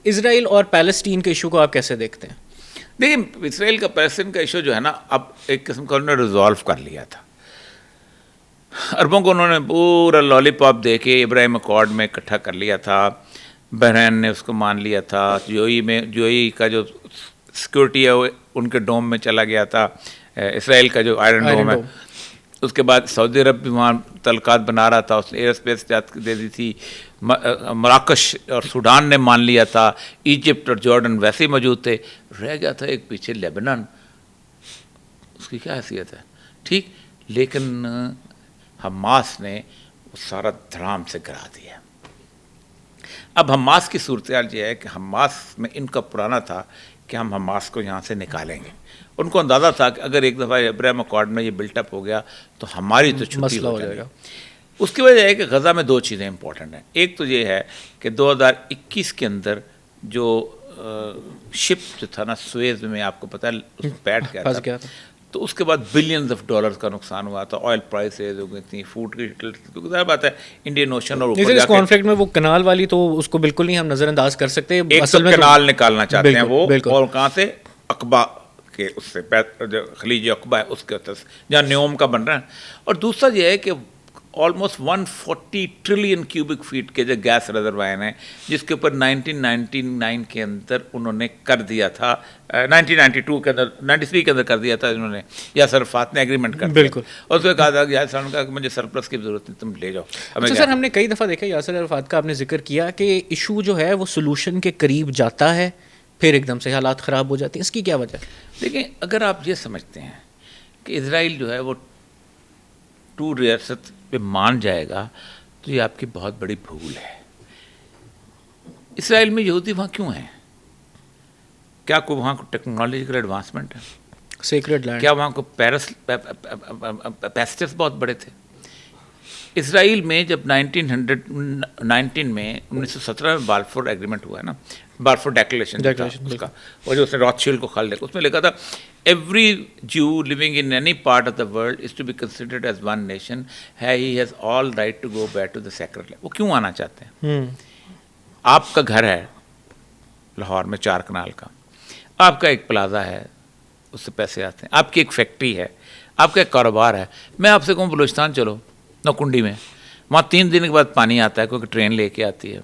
اسرائیل اور پیلسٹین کے ایشو کو آپ کیسے دیکھتے ہیں؟ دیکھیں اسرائیل کا پیلسٹین کا ایشو جو ہے نا اب ایک قسم کا انہوں نے ریزالو کر لیا تھا. عربوں کو انہوں نے پورا لالی پاپ دے کے ابراہیم اکارڈ میں اکٹھا کر لیا تھا. بحرین نے اس کو مان لیا تھا. جو ای کا جو سیکورٹی ہے وہ ان کے ڈوم میں چلا گیا تھا, اسرائیل کا جو آئرن ڈوم ہے. اس کے بعد سعودی عرب بھی وہاں تعلقات بنا رہا تھا, اس نے ایئر اسپیس دے دی تھی. مراکش اور سوڈان نے مان لیا تھا. ایجپٹ اور جارڈن ویسے ہی موجود تھے. رہ گیا تھا ایک پیچھے لیبنان, اس کی کیا حیثیت ہے؟ ٹھیک, لیکن حماس نے وہ سارا دھڑام سے گرا دیا. اب حماس کی صورتحال یہ ہے کہ حماس میں ان کا پرانا تھا کہ ہم حماس کو یہاں سے نکالیں گے. ان کو اندازہ تھا کہ اگر ایک دفعہ ابراہیم اکارڈ میں یہ بلٹ اپ ہو گیا تو ہماری تو چھٹی ہو جائے گا. اس کی وجہ ہے کہ غزہ میں دو چیزیں امپورٹنٹ ہیں. ایک تو یہ ہے کہ 2021 کے اندر جو شپ جو تھا نا سویز میں, آپ کو پتہ ہے بیٹھ گیا تھا, تو اس کے بعد بلینز آف ڈالرز کا نقصان ہوا تھا. آئل پرائسز ہو گئی تھیں, فوڈ کی کیونکہ ظاہر بات ہے انڈین اوشن اور اس کانفلکٹ میں وہ کنال والی تو اس کو بالکل نہیں ہم نظر انداز کر سکتے. اصل میں کنال نکالنا چاہتے ہیں وہ, اور کہاں سے؟ عقبہ کے اس سے جو خلیج عقبہ ہے اس کے جہاں نیوم کا بن رہا ہے. اور دوسرا یہ ہے کہ آلموسٹ 140 ٹریلین کیوبک فیٹ کے جو گیس ریزروائر ہیں جس کے اوپر 1999 کے اندر انہوں نے کر دیا تھا, 1992 کے اندر 93 کے اندر کر دیا تھا انہوں نے, یاسر عرفات نے ایگریمنٹ کر دیا. اور اس کو کہا تھا کہ یاسر نے کہا کہ مجھے سرپلس کی ضرورت نہیں, تم لے جاؤ. اچھا سر, ہم نے کئی دفعہ دیکھا یاسر عرفات کا آپ نے ذکر کیا کہ ایشو جو ہے وہ سولوشن کے قریب جاتا ہے پھر ایک دم سے حالات خراب ہو جاتے ہیں. اس کی کیا وجہ ہے؟ دیکھیں اگر آپ یہ سمجھتے ہیں کہ اسرائیل جو ہے وہ 2 ریاست پہ مان جائے گا تو یہ آپ کی بہت بڑی بھول ہے. اسرائیل میں یہودی وہاں کیوں ہیں؟ کیا کوئی وہاں کو ٹیکنالوجیکل ایڈوانسمنٹ ہے؟ Sacred land. کیا وہاں کو پیسٹس بہت بڑے تھے؟ اسرائیل میں جب 1919 میں 1917 میں بالفور ایگریمنٹ ہوا ہے نا, بالفور ڈیکلیریشن اس کا, اور جو اس نے راث شیلڈ کو کھال دیا, اس میں لکھا تھا every Jew living in any part of the world is to be considered as one nation. He has all right to go back to the sacred land. وہ کیوں آنا چاہتے ہیں؟ آپ کا گھر ہے لاہور میں 4 کنال کا, آپ کا ایک پلازا ہے, اس سے پیسے آتے ہیں, آپ کی ایک فیکٹری ہے, آپ کا ایک کاروبار ہے. میں آپ سے کہوں بلوچستان چلو, نوکنڈی میں, وہاں 3 دن کے بعد پانی آتا ہے, کوئی ٹرین لے کے آتی ہے.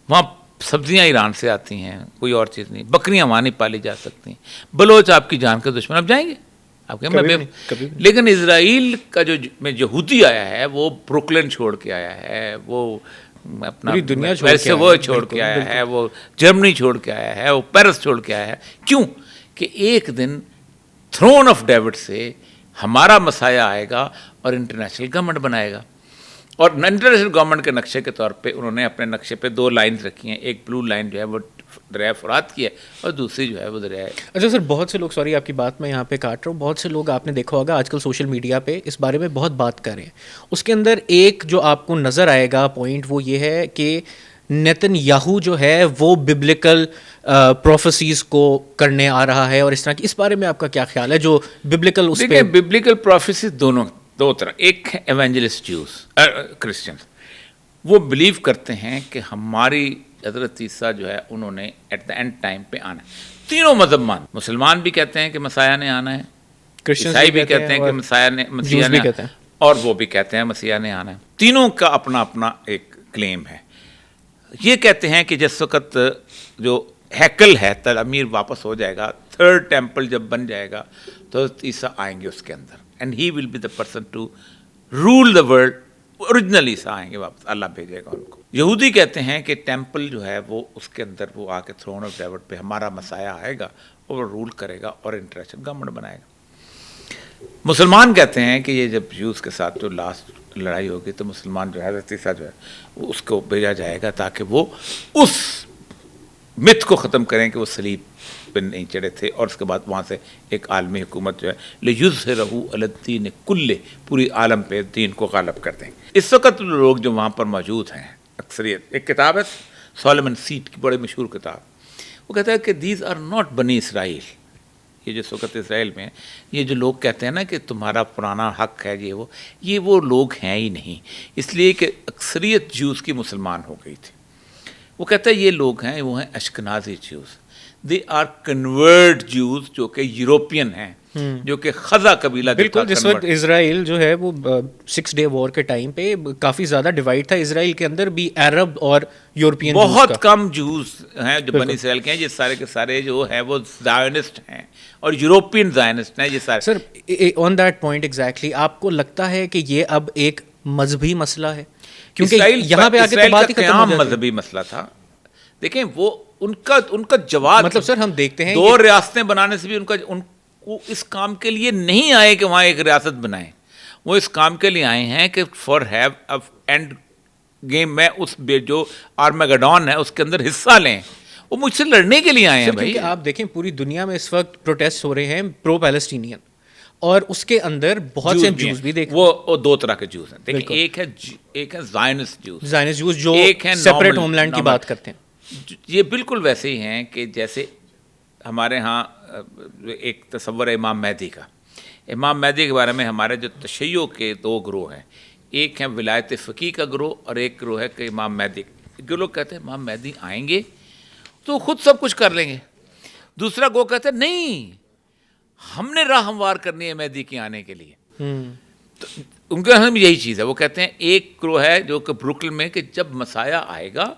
وہاں سبزیاں ایران سے آتی ہیں, کوئی اور چیز نہیں. بکریاں وہاں نہیں پالی جا سکتی. بلوچ آپ کی جان کے دشمن, آپ جائیں گے؟ آپ کہیں لیکن اسرائیل کا جو میں یہودی آیا ہے وہ بروکلن چھوڑ کے آیا ہے, وہ اپنا دنیا چھوڑ کے آیا ہے, وہ جرمنی چھوڑ کے آیا ہے, وہ پیرس چھوڑ کے آیا ہے. کیوں کہ ایک دن تھرون آف ڈیوڈ سے ہمارا مسایہ آئے گا اور انٹرنیشنل گورنمنٹ بنائے گا. اور انٹرنیشنل گورنمنٹ کے نقشے کے طور پہ انہوں نے اپنے نقشے پہ 2 لائنز رکھی ہیں. ایک بلو لائن جو ہے وہ دریائے فرات کی ہے, اور دوسری جو ہے وہ دریائے. اچھا سر, بہت سے لوگ, سوری آپ کی بات میں یہاں پہ کاٹ رہا ہوں, بہت سے لوگ آپ نے دیکھا ہوگا آج کل سوشل میڈیا پہ اس بارے میں بہت بات کر رہے ہیں. اس کے اندر ایک جو آپ کو نظر آئے گا پوائنٹ وہ یہ ہے کہ نیتن یاہو جو ہے وہ ببلیکل پروفیسیز کو کرنے آ رہا ہے, اور اس طرح کی, اس بارے میں آپ کا کیا خیال ہے؟ جو ببلیکل, اس پہ ببلیکل پروفیسیز دو طرح, ایک ہے ایونجلسٹ جوز کرسچنس, وہ بلیو کرتے ہیں کہ ہماری حضرت عیسیٰ جو ہے انہوں نے ایٹ دا اینڈ ٹائم پہ آنا ہے. تینوں مذہب مان, مسلمان بھی کہتے ہیں کہ مسیح نے آنا ہے, عیسائی بھی کہتے ہیں کہ مسیح نے آنا ہے, اور وہ بھی کہتے ہیں مسیح نے آنا ہے. تینوں کا اپنا اپنا ایک کلیم ہے. یہ کہتے ہیں کہ جس وقت جو ہیکل ہے تعمیر واپس ہو جائے گا, 3rd ٹیمپل جب بن جائے گا تو عیسیٰ آئیں گے اس کے اندر, and he will be the person to rule the world. Original عیسیٰ آئیں گے واپس, اللہ بھیجے گا ان کو. یہودی کہتے ہیں کہ ٹیمپل جو ہے وہ اس کے اندر وہ آ کے تھرون آف ڈیوڈ پہ ہمارا مسیح آئے گا اور وہ رول کرے گا اور انٹرنیشنل گورنمنٹ بنائے گا. مسلمان کہتے ہیں کہ یہ جب یوز کے ساتھ جو لاسٹ لڑائی ہوگی تو مسلمان جو ہے حضرت عیسیٰ جو ہے وہ اس کو بھیجا جائے گا تاکہ وہ اس مت کو ختم کریں کہ وہ صلیب پہ نہیں چڑھے تھے, اور اس کے بعد وہاں سے ایک عالمی حکومت جو ہے لیظہرہ علی الدین کلہ, پوری عالم پہ دین کو غالب کر دیں. اس وقت لوگ جو وہاں پر موجود ہیں اکثریت, ایک کتاب ہے سولمن سیٹ کی, بڑی مشہور کتاب, وہ کہتا ہے کہ دیز آر ناٹ بنی اسرائیل. یہ جو وقت اسرائیل میں یہ جو لوگ کہتے ہیں نا کہ تمہارا پرانا حق ہے یہ وہ لوگ ہیں ہی نہیں, اس لیے کہ اکثریت جوز کی مسلمان ہو گئی تھی. وہ کہتا ہے یہ لوگ ہیں وہ ہیں اشکنازی جوز، دے آر کنورٹ جوز جو کہ یوروپین ہیں، جو کہ خزا قبیلہ جو تھا بالکل. جس وقت اسرائیل جو ہے وہ 6 ڈے وار کے ٹائم پہ کافی زیادہ ڈیوائڈ تھا اسرائیل کے اندر بھی، عرب اور یورپین. بہت کم جوز ہیں جو بنی اسرائیل کے ہیں، یہ سارے کے سارے جو ہیں وہ زائونسٹ ہیں اور یوروپین زائونسٹ ہیں یہ سارے. سر آن دیٹ پوائنٹ ایگزیکٹلی آپ کو لگتا ہے کہ یہ اب ایک مذہبی مسئلہ ہے؟ کیونکہ یہاں پہ آگے تو بات ہی ختم ہو جاتی ہے. مذہبی مسئلہ تھا. دیکھیں وہ ان کا جواب، مطلب سر ہم دیکھتے ہیں 2 ریاستیں بنانے سے بھی وہ اس کام کے لیے نہیں آئے کہ وہاں ایک ریاست بنائیں. وہ اس کام کے لیے آئے ہیں کہ فار ہیو اینڈ گیم میں اس جو آرمیگڈون ہے اس کے اندر حصہ لیں. وہ مجھ سے لڑنے کے لیے آئے ہیں بھائی. کیونکہ آپ دیکھیں پوری دنیا میں اس وقت پروٹیسٹ ہو رہے ہیں پرو پیلسٹینین، اور اس کے اندر بہت سے جوز بھی دیکھ. وہ 2 طرح کے جوز ہیں. دیکھیں ایک ہے زائنسٹ جوز جو سیپریٹ ہوم لینڈ کی بات کرتے ہیں. یہ بالکل ویسے ہی ہیں کہ جیسے ہمارے ہاں ایک تصور ہے امام مہدی کا. امام مہدی کے بارے میں ہمارے جو تشیع کے 2 گروہ ہیں، ایک ہے ولایت فقیہ کا گروہ اور ایک گروہ ہے کہ امام مہدی. جو لوگ کہتے ہیں امام مہدی آئیں گے تو خود سب کچھ کر لیں گے. دوسرا گروہ کہتے ہیں نہیں، ہم نے راہ ہموار کرنی ہے مہدی کے آنے کے لیے. تو ان کے ہم یہی چیز ہے. وہ کہتے ہیں ایک گروہ ہے جو کہ بروکلن میں کہ جب مسیح آئے گا،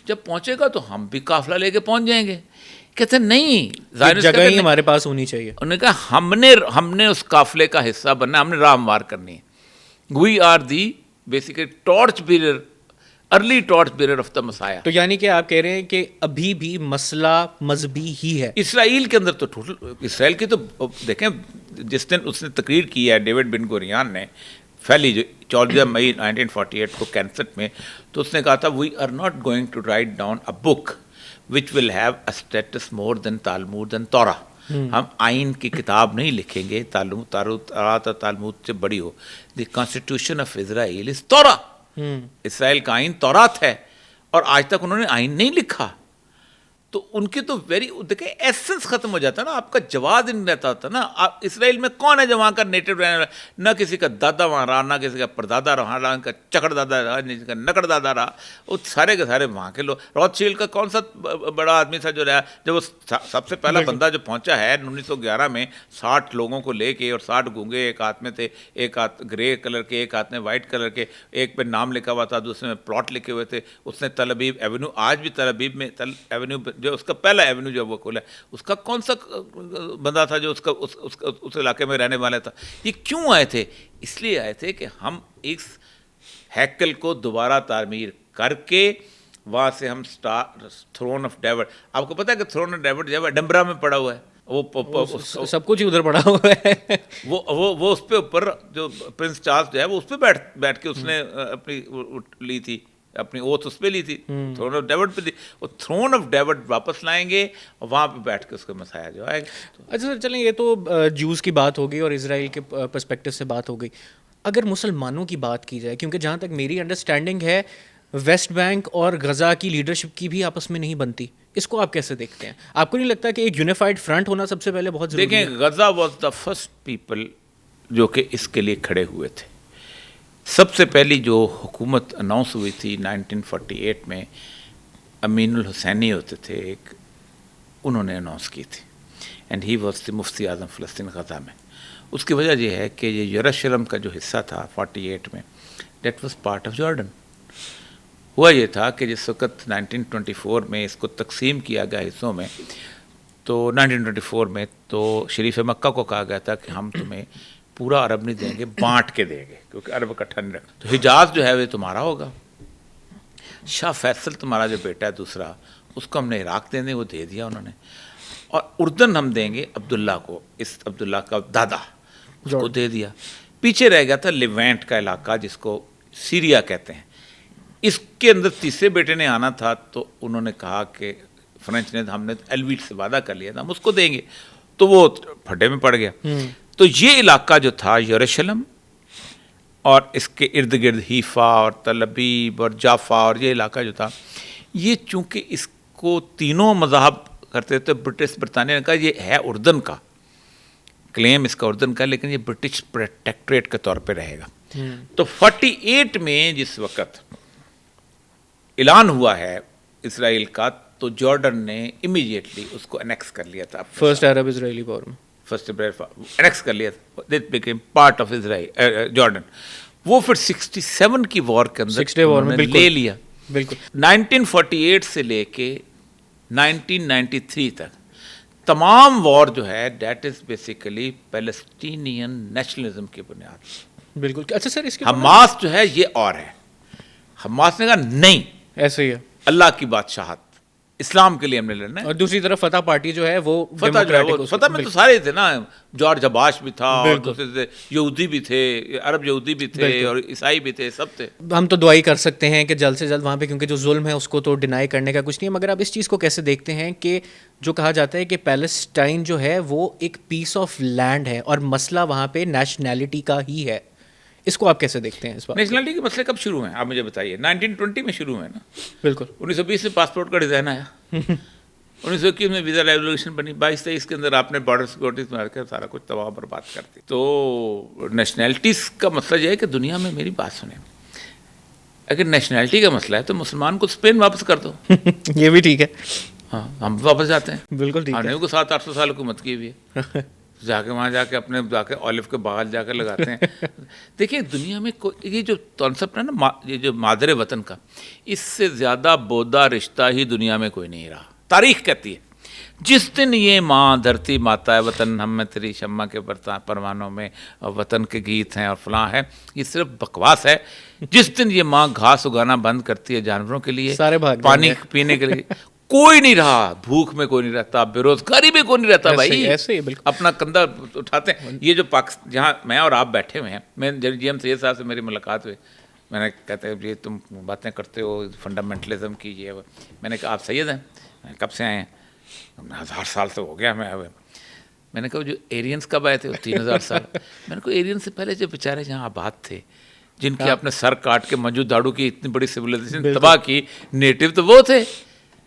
جب پہنچے گا تو ہم بھی قافلہ لے کے پہنچ جائیں گے. کہتے ہیں نہیں، جگہ ہی ہمارے پاس ہونی چاہیے. انہوں نے کہا ہم نے اس قافلے کا حصہ بننا، ہم نے راہ ہموار کرنی ہے. We are the basically torch bearer, early torch bearer of the مسیح. تو یعنی کہ آپ کہہ رہے ہیں کہ ابھی بھی مسئلہ مذہبی ہی ہے اسرائیل کے اندر. تو اسرائیل کی تو دیکھیں جس دن اس نے تقریر کی ہے ڈیوڈ بن گوریان نے پھیلی جو 14 مئی 1948 کو کینسٹ میں، تو اس نے کہا تھا we are not going to write down a book which will have a status more than Talmud and Torah. ہم آئین کی کتاب نہیں لکھیں گے تالمود سے بڑی ہو. دی کانسٹیٹیوشن آف اسرائیل از تورا. اسرائیل کا آئین تورات ہے، اور آج تک انہوں نے آئین نہیں لکھا. تو ان کی تو دیکھیں ایسنس ختم ہو جاتا ہے نا، آپ کا جواز نہیں رہتا ہوتا نا. اسرائیل میں کون ہے جو وہاں کا نیٹو رہنے والا؟ نہ کسی کا دادا وہاں رہا، نہ کسی کا پردادا رہا، نہ کا چکڑ دادا رہا، نہ کسی کا نکڑ دادا رہا. وہ سارے کے سارے وہاں کے لوگ. روتھ شیلڈ کا کون سا بڑا آدمی تھا جو رہا، جب وہ سب سے پہلا بندہ جو پہنچا ہے 1911 میں 60 لوگوں کو لے کے، اور 60 گونگے ایک ہاتھ میں تھے، ایک ہاتھ گرے کلر کے، ایک ہاتھ میں وائٹ کلر کے، ایک پہ نام لکھا ہوا تھا، دوسرے میں پلاٹ لکھے ہوئے تھے. اس نے تل ابیب ایونیو، آج بھی تل ابیب میں ایونیو جو اس کا پہلا ایونیو جو وہ کھولا، اس کا کون سا بندہ تھا جو اس علاقے میں رہنے والا تھا؟ یہ کیوں آئے تھے؟ اس لیے آئے تھے کہ ہم اس ہیکل کو دوبارہ تعمیر کر کے وہاں سے ہم تھرون آف ڈیوڈ. آپ کو پتا ہے کہ تھرون آف ڈیوڈ جو ہے ایڈنبرا میں پڑا ہوا ہے. وہ سب کچھ ہی ادھر پڑا ہوا ہے. وہ اس پہ اوپر جو پرنس چارلس جو ہے وہ اس پہ بیٹھ کے اس نے اپنی لی تھی، اپنی اوتھ اس پہ لی تھی، تھرون آف ڈیوڈ پہ دی. وہ تھرون آف ڈیوڈ واپس لائیں گے اور وہاں پہ بیٹھ کے اس کا مسیح جو آئے گا. اچھا سر چلیں، یہ تو جوز کی بات ہو گئی اور اسرائیل کے پرسپیکٹو سے بات ہو گئی. اگر مسلمانوں کی بات کی جائے، کیونکہ جہاں تک میری انڈرسٹینڈنگ ہے ویسٹ بینک اور غزہ کی لیڈرشپ کی بھی آپس میں نہیں بنتی، اس کو آپ کیسے دیکھتے ہیں؟ آپ کو نہیں لگتا کہ ایک یونیفائڈ فرنٹ ہونا سب سے پہلے بہت ضروری ہے؟ دیکھیں Gaza was the first people جو کہ اس کے لیے کھڑے ہوئے تھے. سب سے پہلی جو حکومت اناؤنس ہوئی تھی 1948 میں، امین الحسینی ہوتے تھے ایک، انہوں نے اناؤنس کی تھی، اینڈ ہی واز دی مفتی اعظم فلسطین غزہ میں. اس کی وجہ یہ ہے کہ یہ یروشلم کا جو حصہ تھا 48 میں، that was part of Jordan. ہوا یہ تھا کہ جس وقت 1924 میں اس کو تقسیم کیا گیا حصوں میں، تو 1924 میں تو شریف مکہ کو کہا گیا تھا کہ ہم تمہیں پورا عرب نہیں دیں گے، بانٹ کے دیں گے، کیونکہ عرب اکٹھا نہیں رکھا. تو حجاز جو ہے وہ تمہارا ہوگا. شاہ فیصل تمہارا جو بیٹا ہے دوسرا، اس کو ہم نے عراق دینے، وہ دے دیا انہوں نے. اور اردن ہم دیں گے عبداللہ کو، اس عبداللہ کا دادا، اس کو دے دیا. پیچھے رہ گیا تھا لیوینٹ کا علاقہ جس کو سیریا کہتے ہیں. اس کے اندر تیسرے بیٹے نے آنا تھا، تو انہوں نے کہا کہ فرینچ نے، ہم نے ایلویٹ سے وعدہ کر لیا تھا ہم اس کو دیں گے، تو وہ پھڈے میں پڑ گیا. تو یہ علاقہ جو تھا یروشلم اور اس کے ارد گرد حیفا اور تل ابیب اور جافا، اور یہ علاقہ جو تھا، یہ چونکہ اس کو تینوں مذاہب کرتے تھے. برٹش برطانیہ نے کہا یہ ہے اردن کا کلیم، اس کا اردن کا، لیکن یہ برٹش پروٹیکٹریٹ کے طور پہ رہے گا. تو 48 میں جس وقت اعلان ہوا ہے اسرائیل کا تو جارڈن نے امیڈیٹلی اس کو انیکس کر لیا تھا. فرسٹ عرب اسرائیلی وار میں فرسٹ انیکس کر لیا تھا. It became part of Israel Jordan. وہ پھر 67 کی وار کے اندر 6 ڈے وار میں لے لیا. بالکل 1948 سے لے کے 1993 تک تمام وار جو ہے that is basically Palestinian nationalism کی بنیاد. بالکل. اچھا سر اس کے حماس جو ہے یہ اور ہے. حماس نے کہا نہیں ایسے ہی ہے, اللہ کی بادشاہت اسلام کے لیے ہم نے لڑنا ہے. اور دوسری طرف فتح پارٹی جو ہے وہ فتح میں تو سارے تھے نا, جارج عباس بھی تھا اور دوسرے یہودی بھی تھے, عرب یہودی بھی تھے اور عیسائی بھی تھے, سب تھے. ہم تو دعائی کر سکتے ہیں کہ جلد سے جلد وہاں پہ, کیونکہ جو ظلم ہے اس کو تو ڈینائی کرنے کا کچھ نہیں ہے, مگر آپ اس چیز کو کیسے دیکھتے ہیں کہ جو کہا جاتا ہے کہ پیلسٹائن جو ہے وہ ایک پیس آف لینڈ ہے اور مسئلہ وہاں پہ نیشنلٹی کا ہی ہے, اس کو آپ کیسے دیکھتے ہیں؟ اس بات نیشنلٹی کے مسئلے کب شروع ہیں آپ مجھے بتائیے. 1920 میں شروع ہوئے نا. بالکل 1920 میں پاسپورٹ کا ڈیزائن آیا, 1921 میں ویزا ریگولیشن بنی, 22-23 کے اندر آپ نے بارڈر سیکورٹی مار کے سارا کچھ تباہ برباد کر دی. تو نیشنلٹیز کا مسئلہ یہ ہے کہ دنیا میں میری بات سنیں, اگر نیشنلٹی کا مسئلہ ہے تو مسلمان کو اسپین واپس کر دو. یہ بھی ٹھیک ہے. ہاں ہم واپس جاتے ہیں. بالکل ٹھیک ہے. ہم کو 700-800 سال حکومت کی ہوئی ہے, جا کے وہاں جا کے اپنے جا کے اولف کے باغ جا کے لگاتے ہیں. دیکھیے دنیا میں یہ جو کانسیپٹ ہے نا, یہ جو مادر وطن کا, اس سے زیادہ بودا رشتہ ہی دنیا میں کوئی نہیں رہا. تاریخ کہتی ہے جس دن یہ ماں دھرتی ماتا ہے وطن ہم میں تیری شمع کے پروانوں میں وطن کے گیت ہیں اور فلاں ہے, یہ صرف بکواس ہے. جس دن یہ ماں گھاس اگانا بند کرتی ہے جانوروں کے لیے, پانی پینے کے لیے, کوئی نہیں رہا. بھوک میں کوئی نہیں رہتا, بے روزگاری میں کوئی نہیں رہتا. بھائی اپنا کندھا اٹھاتے ہیں. یہ جو جہاں میں اور آپ بیٹھے ہوئے ہیں, میں جی ایم سید صاحب سے میری ملاقات ہوئی, میں نے کہتے ہیں یہ تم باتیں کرتے ہو فنڈامنٹلزم کی, یہ میں نے کہا آپ سید ہیں, کب سے آئے ہیں؟ 1000 سال سے ہو گیا. میں نے کہا جو ایرینز کب آئے تھے؟ 3000 سال. میں نے کہا ایرینز سے پہلے جو بیچارے جہاں آباد تھے, جن کے اپنے سر کاٹ کے منجو داڑو کی اتنی بڑی سویلائزیشن تباہ کی, نیٹو تو وہ تھے.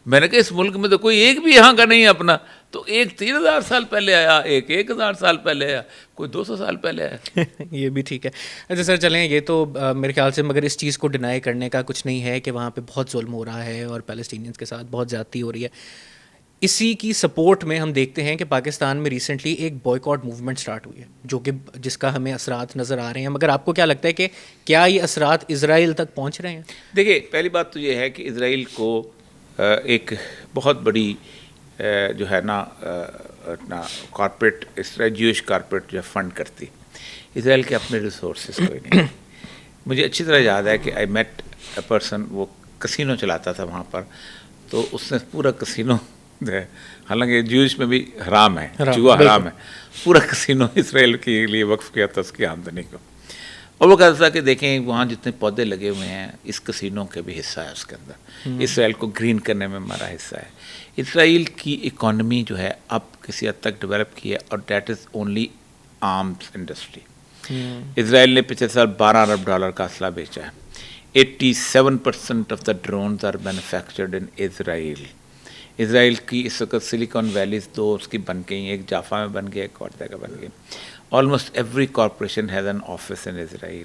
میں نے کہا اس ملک میں تو کوئی ایک بھی یہاں کا نہیں ہے اپنا. تو ایک 3000 سال پہلے آیا, ایک 1000 سال پہلے آیا, کوئی 200 سال پہلے آیا. یہ بھی ٹھیک ہے. اچھا سر چلیں, یہ تو میرے خیال سے مگر اس چیز کو ڈینائی کرنے کا کچھ نہیں ہے کہ وہاں پہ بہت ظلم ہو رہا ہے اور پیلسٹینینز کے ساتھ بہت زیادتی ہو رہی ہے. اسی کی سپورٹ میں ہم دیکھتے ہیں کہ پاکستان میں ریسنٹلی ایک بوائیکاٹ موومنٹ سٹارٹ ہوئی ہے, جو کہ جس کا ہمیں اثرات نظر آ رہے ہیں. مگر آپ کو کیا لگتا ہے کہ کیا یہ اثرات اسرائیل تک پہنچ رہے ہیں؟ دیکھیے پہلی بات تو یہ ہے کہ اسرائیل کو ایک بہت بڑی جو ہے نا کارپوریٹ جیوش کارپوریٹ جو فنڈ کرتی. اسرائیل کے اپنے ریسورسز کوئی نہیں. مجھے اچھی طرح یاد ہے کہ آئی میٹ اے پرسن, وہ کسینو چلاتا تھا وہاں پر, تو اس نے پورا کسینو, حالانکہ جیوش میں بھی حرام ہے, جوا حرام ہے, پورا کسینو اسرائیل کے لیے وقف کیا تھا اس کی آمدنی کو. اور وہ کہتا تھا کہ دیکھیں وہاں جتنے پودے لگے ہوئے ہیں اس کسینو کے بھی حصہ ہے اس کے اندر, اسرائیل کو گرین کرنے میں ہمارا حصہ ہے. اسرائیل کی اکانومی جو ہے اب کسی حد تک ڈیولپ کی ہے, اور that is only arms industry. Israel نے پچھلے سال $12 ارب کا اسلحہ بیچا ہے. 87% of the drones are manufactured in Israel. Israel کی اس وقت سلیکان ویلیز 2 اس کی بن گئی, ایک جافا میں بن گئی, ایک اور جگہ بن گئی. Almost every corporation has an office in Israel.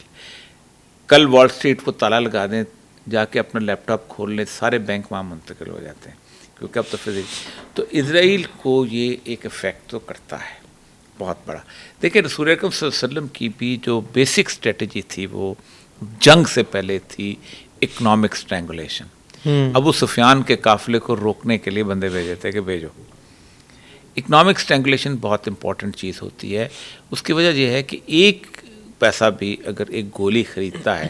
کل وال اسٹریٹ کو تالا لگا دیں, جا کے اپنا لیپ ٹاپ کھول لیں, سارے بینک وہاں منتقل ہو جاتے ہیں, کیونکہ اب تو تو اسرائیل کو یہ ایک افیکٹ تو کرتا ہے بہت بڑا. دیکھیں رسول اکرم صلی اللہ علیہ وسلم کی بھی جو بیسک اسٹریٹجی تھی وہ جنگ سے پہلے تھی اکنامک اسٹرینگولیشن. ابو سفیان کے قافلے کو روکنے کے لیے بندے بھیجے تھے کہ بھیجو. اکنامک اسٹرینگولیشن بہت امپورٹنٹ چیز ہوتی ہے. اس کی وجہ یہ ہے کہ ایک پیسہ بھی اگر ایک گولی خریدتا ہے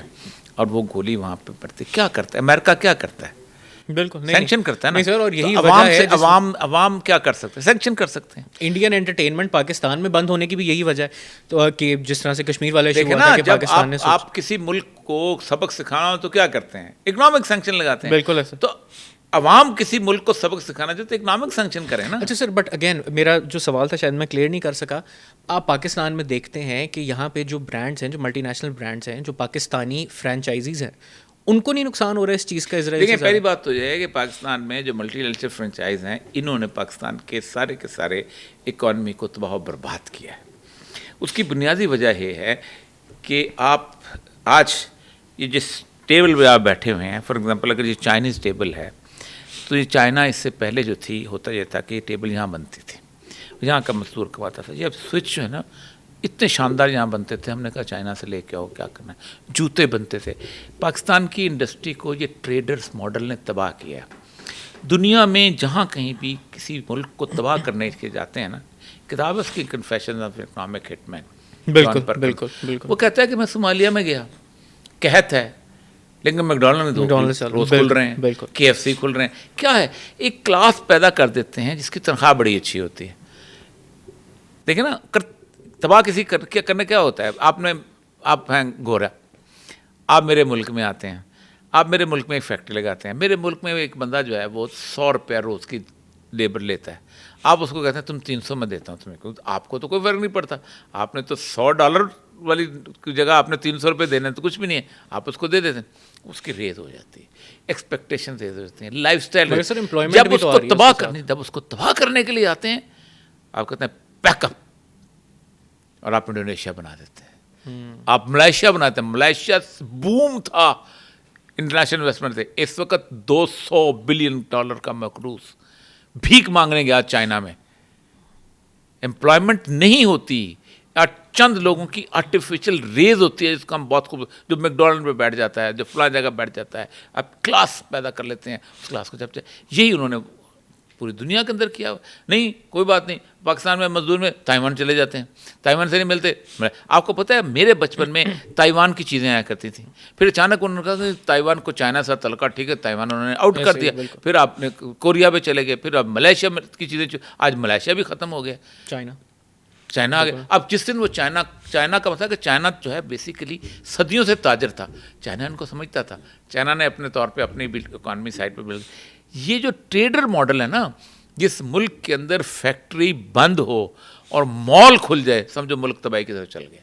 اور وہ گولی وہاں پہ پڑتی, کیا کرتا ہے امریکہ, کیا کرتا ہے؟ بالکل سینکشن کرتا ہے نا سر. اور یہی عوام وجہ سے ہے عوام کیا کر سکتے ہیں؟ سینکشن کر سکتے ہیں. انڈین انٹرٹینمنٹ پاکستان میں بند ہونے کی بھی یہی وجہ ہے. تو کہ جس طرح سے کشمیر والے دیکھیں نا, جب آپ کسی ملک کو سبق سکھانا ہو تو کیا کرتے ہیں؟ اکنامک سینکشن لگاتے ہیں. بالکل ایسا. تو عوام کسی ملک کو سبق سکھانا چاہتے تو اکنامک سینکشن کریں نا. اچھا سر, بٹ اگین میرا جو سوال تھا شاید میں کلیئر نہیں کر سکا. آپ پاکستان میں دیکھتے ہیں کہ یہاں پہ جو برانڈس ہیں, جو ملٹی نیشنل برانڈس ہیں, جو پاکستانی فرینچائزیز ہیں, ان کو نہیں نقصان ہو رہا ہے اس چیز کا اسرائیل سے؟ دیکھیں پہلی بات تو یہ ہے کہ پاکستان میں جو ملٹی نیشنل فرینچائز ہیں, انہوں نے پاکستان کے سارے اکانومی کو تباہ و برباد کیا ہے. اس کی بنیادی وجہ یہ ہے کہ آپ آج یہ جس ٹیبل پہ آپ بیٹھے ہوئے ہیں, فار ایگزامپل اگر یہ چائنیز ٹیبل ہے تو یہ چائنا اس سے پہلے جو تھی ہوتا یہ تھا کہ یہ ٹیبل یہاں بنتی تھی, یہاں کا مزدور کماتا تھا. یہ اب سوئچ جو ہے نا اتنے شاندار یہاں بنتے تھے, ہم نے کہا چائنا سے لے کے آؤ, کیا کرنا ہے. جوتے بنتے تھے. پاکستان کی انڈسٹری کو یہ ٹریڈرز ماڈل نے تباہ کیا. دنیا میں جہاں کہیں بھی کسی ملک کو تباہ کرنے کے جاتے ہیں نا, کتاب اس کی کنفیشن آف اکنامک ہٹ مین, بالکل بالکل بالکل. وہ کہتا ہے کہ میں صومالیہ میں گیا, قحط ہے, لیکن میکڈونلڈ میں روز کھل رہے ہیں, KFC کھل رہے ہیں. کیا ہے, ایک کلاس پیدا کر دیتے ہیں جس کی تنخواہ بڑی اچھی ہوتی ہے. دیکھیں نا, تباہ کسی کرنے کیا ہوتا ہے. آپ ہیں گورا, آپ میرے ملک میں آتے ہیں, آپ میرے ملک میں ایک فیکٹری لگاتے ہیں. میرے ملک میں ایک بندہ جو ہے وہ 100 روپیہ روز کی لیبر لیتا ہے. آپ اس کو کہتے ہیں تم 300 میں دیتا ہوں تمہیں, آپ کو تو کوئی فرق نہیں پڑتا. آپ نے تو $100 والی جگہ آپ نے 300 روپے دینے تو کچھ بھی نہیں ہے, آپ اس کو دے دیتے ہیں. اس کی ریز ہو جاتی ہے, ایکسپیکٹیشن ریز ہو جاتی ہیں, لائف اسٹائل. جب اس کو تباہ کرنے کے لیے آتے ہیں, آپ کہتے ہیں پیک اپ, اور آپ انڈونیشیا بنا دیتے ہیں, آپ ملائیشیا بناتے ہیں. ملائیشیا بوم تھا, انٹرنیشنل انویسٹمنٹ تھے. اس وقت $200 بلین کا مقروض, بھیک مانگنے گیا چائنا میں. امپلائمنٹ نہیں ہوتی, چند لوگوں کی آرٹیفیشل ریز ہوتی ہے, جس کو ہم بہت خوب, جو میکڈونلڈ پہ بیٹھ جاتا ہے, جو فلاں جگہ بیٹھ جاتا ہے. اب کلاس پیدا کر لیتے ہیں, اس کلاس کو جب یہی انہوں نے پوری دنیا کے اندر کیا. نہیں کوئی بات نہیں, پاکستان میں مزدور میں تائیوان چلے جاتے ہیں, تائیوان سے نہیں ملتے. آپ کو پتہ ہے میرے بچپن میں تائیوان کی چیزیں آیا کرتی تھیں, پھر اچانک انہوں نے کہا کہ تائیوان کو چائنا سے تلقا, ٹھیک ہے, تائیوان انہوں نے آؤٹ کر دیا. پھر آپ نے کوریا پہ چلے گئے, پھر اب ملائیشیا کی چیزیں, آج ملائیشیا بھی ختم ہو گیا, چائنا آ گیا. اب جس دن وہ چائنا کا مطلب کہ چائنا جو ہے بیسیکلی صدیوں سے تاجر تھا, چائنا ان کو سمجھتا تھا. چائنا نے اپنے طور پہ اپنی اکانومی سائڈ پہ بلڈ. یہ جو ٹریڈر ماڈل ہے نا, جس ملک کے اندر فیکٹری بند ہو اور مال کھل جائے, سمجھو ملک تباہی کی طرف چل گیا.